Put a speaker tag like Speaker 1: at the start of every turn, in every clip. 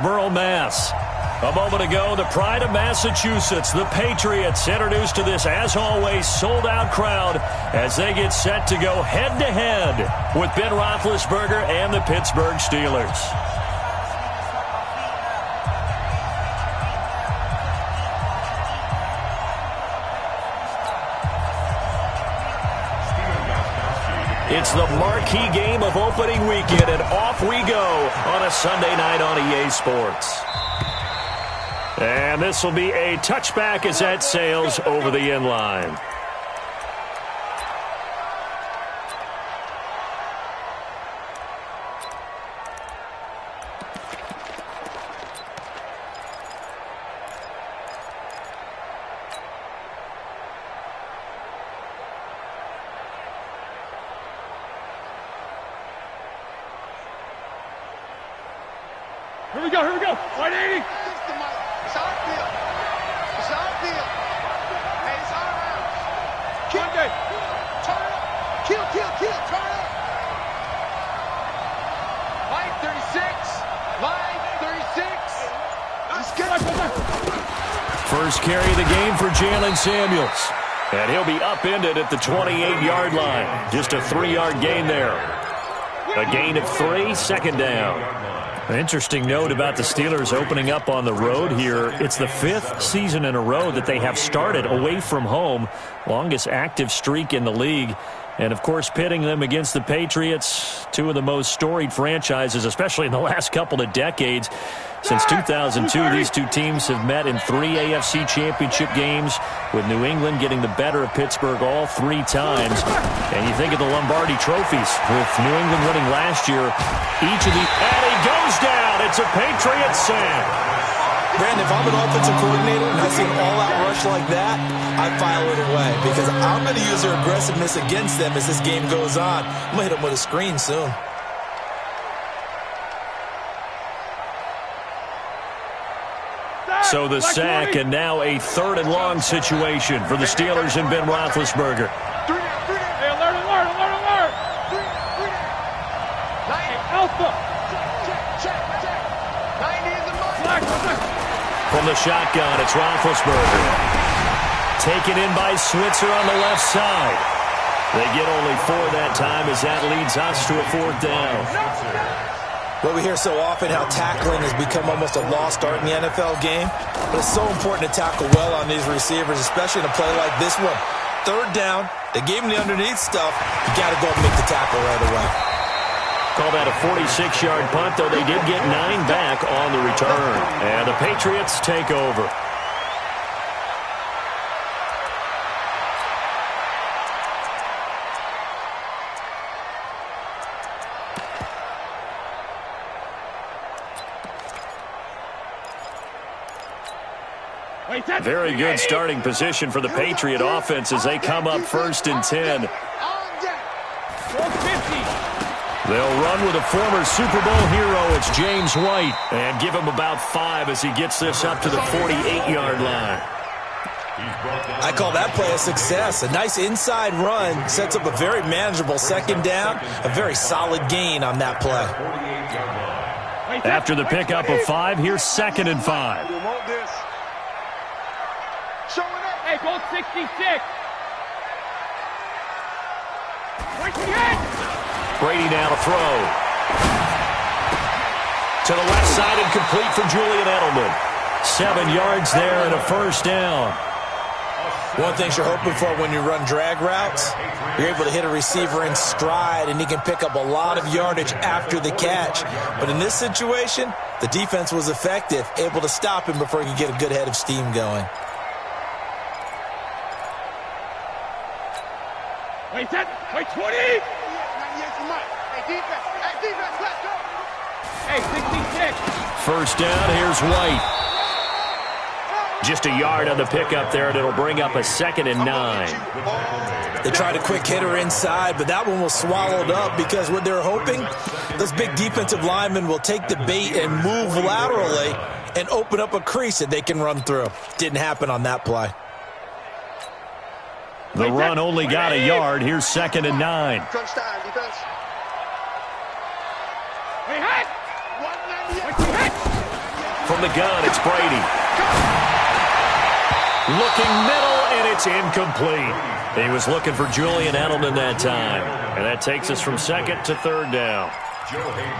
Speaker 1: Borough, Mass. A moment ago, the pride of Massachusetts, the Patriots, introduced to this, as always, sold-out crowd as they get set to go head-to-head with Ben Roethlisberger and the Pittsburgh Steelers. It's the marquee game of opening weekend, and off we go on a Sunday night on EA Sports. And this will be a touchback as that sails over the end line.
Speaker 2: Here we go, 180.
Speaker 3: It's our field. It's our field. Hey, it's our house. Kill. Turn it up. Kill. Turn it up. Line 36. Let's get it.
Speaker 1: First carry of the game for Jalen Samuels. And he'll be upended at the 28-yard line. Just a 3-yard gain there. A gain of 3, second down. An interesting note about the Steelers opening up on the road here. It's the 5th season in a row that they have started away from home. Longest active streak in the league. And, of course, pitting them against the Patriots, two of the most storied franchises, especially in the last couple of decades. Since 2002, these two teams have met in 3 AFC championship games, with New England getting the better of Pittsburgh all 3 times. And you think of the Lombardi trophies, with New England winning last year. Each of the... And he goes down! It's a Patriots sack!
Speaker 4: Brandon, if I'm an offensive coordinator and I see an all-out rush like that, I file it away because I'm going to use their aggressiveness against them as this game goes on. I'm going to hit them with a screen soon.
Speaker 1: So the sack, and now a 3rd and long situation for the Steelers and Ben Roethlisberger.
Speaker 2: Hey, alert. Alpha.
Speaker 3: Check. 90 is the money.
Speaker 1: From the shotgun, it's Roethlisberger. Taken in by Switzer on the left side. They get only 4 that time as that leads us to a 4th down.
Speaker 4: Well, we hear so often how tackling has become almost a lost art in the NFL game. But it's so important to tackle well on these receivers, especially in a play like this one. 3rd down, they gave him the underneath stuff. You got to go and make the tackle right away.
Speaker 1: Call that a 46-yard punt, though they did get 9 back on the return. And the Patriots take over. Very good starting position for the Patriot offense as they come up 1st and 10. They'll run with a former Super Bowl hero. It's James White. And give him about 5 as he gets this up to the 48-yard line.
Speaker 4: I call that play a success. A nice inside run sets up a very manageable 2nd down. A very solid gain on that play.
Speaker 1: After the pickup of 5, here's 2nd and 5.
Speaker 2: Hey, goal 66.
Speaker 1: Brady now to throw. To the left side and complete for Julian Edelman. 7 yards there and a 1st down.
Speaker 4: One thing you're hoping for when you run drag routes, you're able to hit a receiver in stride and he can pick up a lot of yardage after the catch. But in this situation, the defense was effective, able to stop him before he could get a good head of steam going.
Speaker 2: Wait, 20.
Speaker 3: Hey, defense, let's go.
Speaker 2: Hey, 66.
Speaker 1: 1st down, here's White. Just a yard on the pickup there, and it'll bring up a 2nd and 9.
Speaker 4: They tried a quick hitter inside, but that one was swallowed up because what they're hoping, those big defensive linemen will take the bait and move laterally and open up a crease that they can run through. Didn't happen on that play.
Speaker 1: The run only got a yard. Here's 2nd and 9.
Speaker 3: Crunch time, defense.
Speaker 2: Hey, hit!
Speaker 3: 198.
Speaker 1: from the gun, it's Brady. Looking middle, and it's incomplete. He was looking for Julian Edelman that time. And that takes us from second to third down.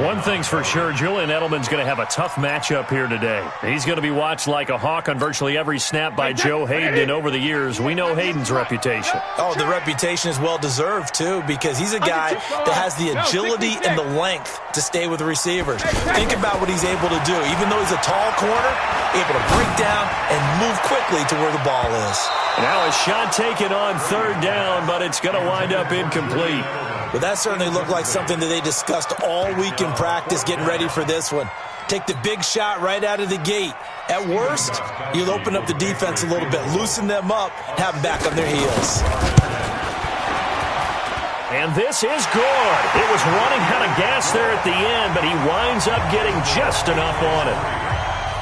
Speaker 1: One thing's for sure, Julian Edelman's going to have a tough matchup here today. He's going to be watched like a hawk on virtually every snap by Joe Hayden, and over the years, we know Hayden's reputation.
Speaker 4: Oh, the reputation is well-deserved, too, because he's a guy that has the agility and the length to stay with the receivers. Think about what he's able to do. Even though he's a tall corner, able to break down and move quickly to where the ball is.
Speaker 1: Now a shot taken on third down, but it's going to wind up incomplete.
Speaker 4: But that certainly looked like something that they discussed all week in practice getting ready for this one. Take the big shot right out of the gate. At worst, you'll open up the defense a little bit, loosen them up, have them back on their heels.
Speaker 1: And this is good. It was running out of gas there at the end, but he winds up getting just enough on it.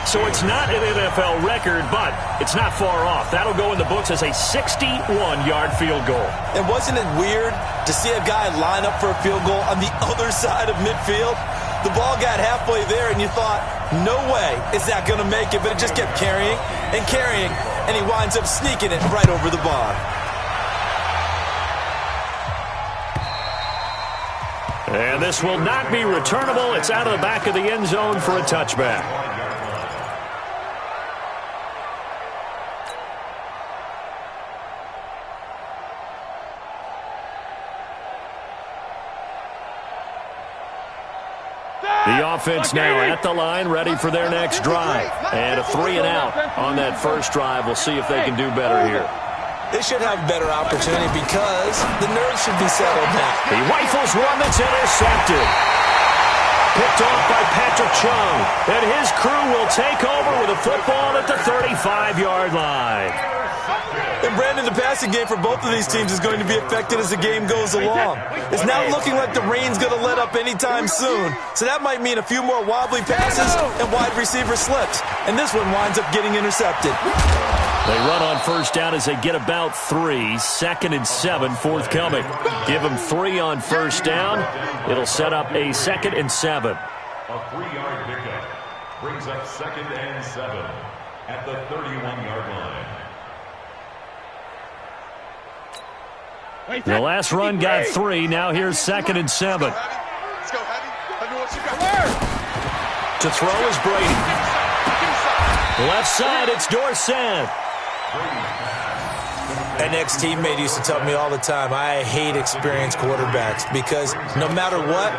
Speaker 1: So it's not an NFL record, but it's not far off. That'll go in the books as a 61-yard field goal.
Speaker 4: And wasn't it weird to see a guy line up for a field goal on the other side of midfield? The ball got halfway there, and you thought, no way is that going to make it, but it just kept carrying, and he winds up sneaking it right over the bar.
Speaker 1: And this will not be returnable. It's out of the back of the end zone for a touchback. The offense now at the line, ready for their next drive. And a 3-and-out on that first drive. We'll see if they can do better here.
Speaker 4: They should have a better opportunity because the nerves should be settled now.
Speaker 1: He rifles one that's intercepted. Picked off by Patrick Chung. And his crew will take over with a football at the 35-yard line.
Speaker 4: And Brandon, the passing game for both of these teams is going to be affected as the game goes along. It's now looking like the rain's going to let up anytime soon. So that might mean a few more wobbly passes and wide receiver slips. And this one winds up getting intercepted.
Speaker 1: They run on first down as they get about 3. 2nd and 7 forthcoming. Give them 3 on first down. It'll set up a 2nd and 7.
Speaker 5: A 3-yard pickup brings up 2nd and 7 at the 31-yard line.
Speaker 1: The last run got 3. Now here's 2nd and 7.
Speaker 3: Let's go, Heavy. Let me what you got.
Speaker 1: To throw is Brady. Left side, it's Dorsett.
Speaker 4: An ex-teammate used to tell me all the time, I hate experienced quarterbacks because no matter what,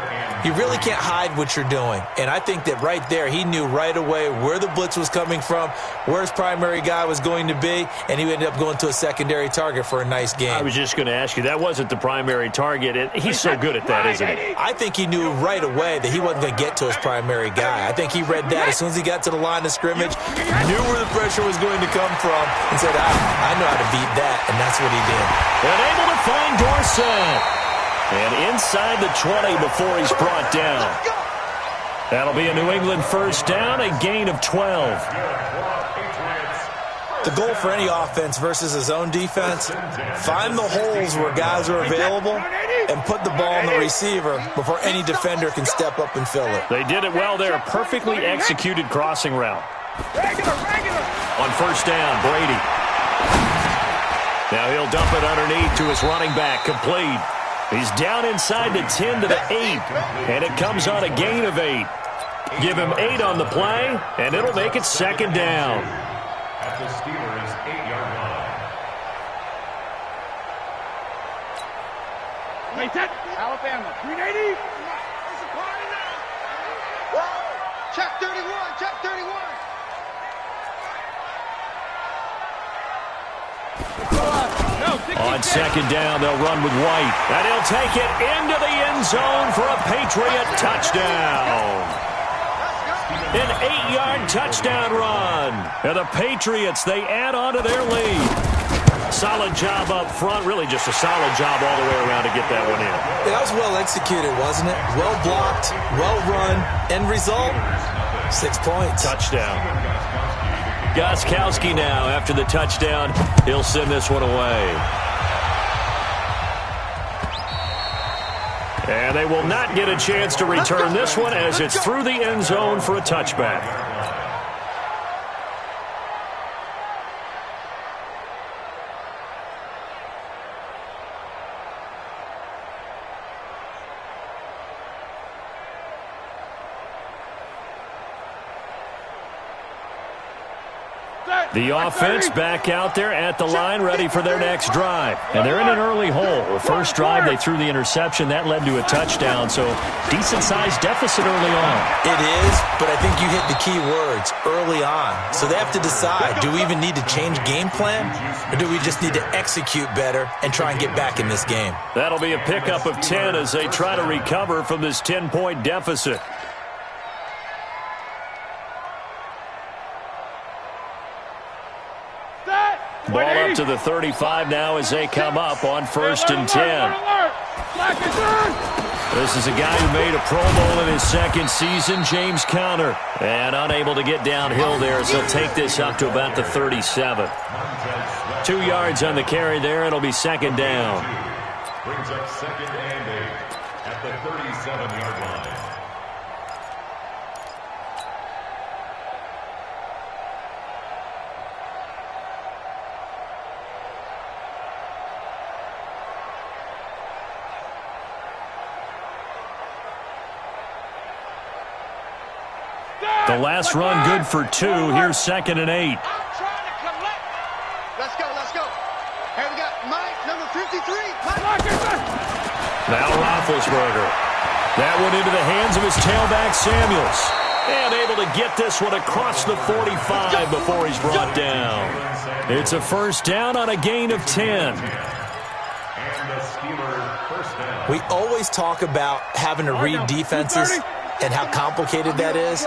Speaker 4: you really can't hide what you're doing. And I think that right there, he knew right away where the blitz was coming from, where his primary guy was going to be, and he ended up going to a secondary target for a nice game.
Speaker 1: I was just going to ask you, that wasn't the primary target. He's so good at that, isn't he?
Speaker 4: I think he knew right away that he wasn't going to get to his primary guy. I think he read that as soon as he got to the line of scrimmage, knew where the pressure was going to come from, and said, I know how to beat that, and that's what he did.
Speaker 1: And able to find Dorsett. And inside the 20 before he's brought down. That'll be a New England first down, a gain of 12.
Speaker 4: The goal for any offense versus his own defense, find the holes where guys are available and put the ball on the receiver before any defender can step up and fill it.
Speaker 1: They did it well there. Perfectly executed crossing route. On first down, Brady. Now he'll dump it underneath to his running back, complete. He's down inside the 10 to the 8, and it comes on a gain of 8. Give him 8 on the play, and it'll make it 2nd down.
Speaker 5: At the Steelers' 8-yard line.
Speaker 2: Wait, that Alabama, 380.
Speaker 3: It's a party now. Whoa. Check 31, check 31.
Speaker 1: On 2nd down, they'll run with White. And he'll take it into the end zone for a Patriot touchdown. An 8-yard touchdown run. And the Patriots, they add on to their lead. Solid job up front. Really just a solid job all the way around to get that one in.
Speaker 4: That was well executed, wasn't it? Well blocked, well run. End result, 6 points.
Speaker 1: Touchdown. Gostkowski now, after the touchdown, he'll send this one away. And they will not get a chance to return this one as it's through the end zone for a touchback. The offense back out there at the line, ready for their next drive. And they're in an early hole. The first drive, they threw the interception. That led to a touchdown, so decent-sized deficit early on.
Speaker 4: It is, but I think you hit the key words, early on. So they have to decide, do we even need to change game plan, or do we just need to execute better and try and get back in this game?
Speaker 1: That'll be a pickup of 10 as they try to recover from this 10-point deficit. Ball up to the 35 now as they come up on 1st and 10. This is a guy who made a Pro Bowl in his second season, James Conner. And unable to get downhill there as he'll take this up to about the 37. 2 yards on the carry there. It'll be 2nd down.
Speaker 5: Brings up 2nd and 8 at the 37-yard line.
Speaker 1: The last run good for 2. Here's 2nd and 8.
Speaker 3: Let's go, let's go. Hey, we got Mike, number 53.
Speaker 1: Now Roethlisberger. That one into the hands of his tailback, Samuels. And able to get this one across the 45 before he's brought down. It's a 1st down on a gain of 10.
Speaker 5: And the Steelers 1st down.
Speaker 4: We always talk about having to read defenses and how complicated that is.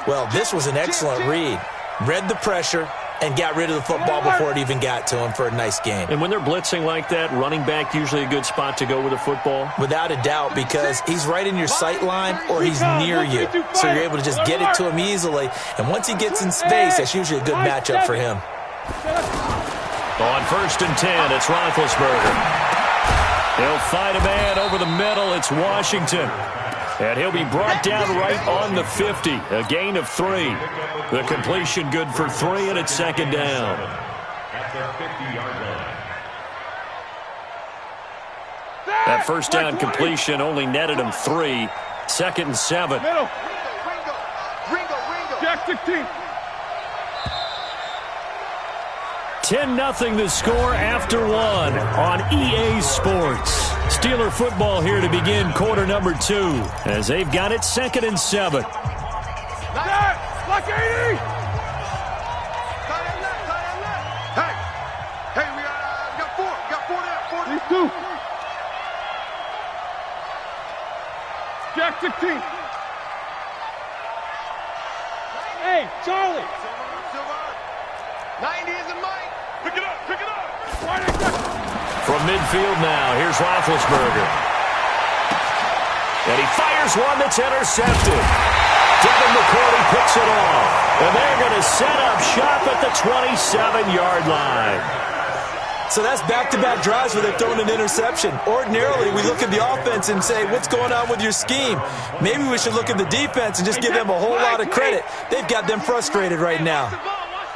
Speaker 4: Well, this was an excellent read. Read the pressure and got rid of the football before it even got to him for a nice game.
Speaker 1: And when they're blitzing like that, running back usually a good spot to go with a football?
Speaker 4: Without a doubt, because he's right in your sight line or he's near you. So you're able to just get it to him easily. And once he gets in space, that's usually a good matchup for him.
Speaker 1: On 1st and 10, it's Roethlisberger. He'll fight a man over the middle. It's Washington. And he'll be brought down right on the 50. A gain of 3. The completion good for 3, and it's 2nd down.
Speaker 5: At the 50-yard line.
Speaker 1: That 1st down completion only netted him 3. 2nd and 7.
Speaker 3: Ringo.
Speaker 2: Jack 16.
Speaker 1: 10-0 the score after 1 on EA Sports. Steeler football here to begin quarter number 2 as they've got it 2nd and 7.
Speaker 2: Like 80.
Speaker 3: Hey, we got 4. We got 4 now. 4 now.
Speaker 2: These 2. Jack 16. Hey, Charlie.
Speaker 3: 90 is a Mike.
Speaker 2: Pick it up.
Speaker 1: From midfield now, here's Roethlisberger. And he fires one that's intercepted. Devin McCourty picks it off. And they're going to set up shop at the 27-yard line.
Speaker 4: So that's back-to-back drives where they're throwing an interception. Ordinarily, we look at the offense and say, what's going on with your scheme? Maybe we should look at the defense and just give them a whole lot of credit. They've got them frustrated right now.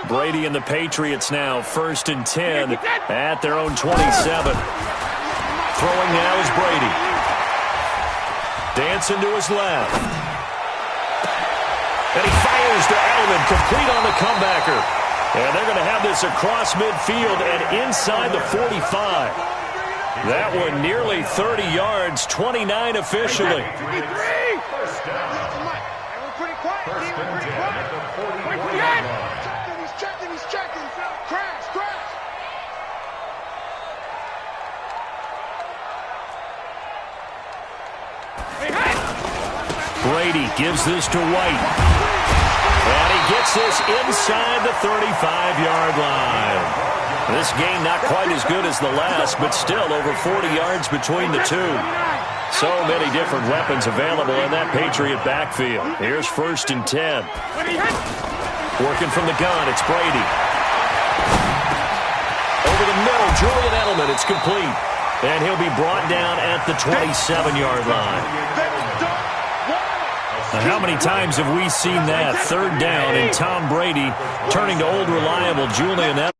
Speaker 1: Brady and the Patriots now 1st and 10 at their own 27. Throwing now is Brady. Dancing to his left. And he fires to Edelman, complete on the comebacker. And they're going to have this across midfield and inside the 45. That one nearly 30 yards, 29 officially.
Speaker 3: First down. And we're pretty quiet.
Speaker 5: First and 10 at the 40-yard line.
Speaker 3: He's checking. Crash.
Speaker 1: Brady gives this to White. And he gets this inside the 35-yard line. This game not quite as good as the last, but still over 40 yards between the two. So many different weapons available in that Patriot backfield. Here's 1st and 10. Working from the gun, it's Brady. Over the middle, Julian Edelman, it's complete. And he'll be brought down at the 27-yard line. Now, how many times have we seen that? 3rd down and Tom Brady turning to old reliable Julian Edelman.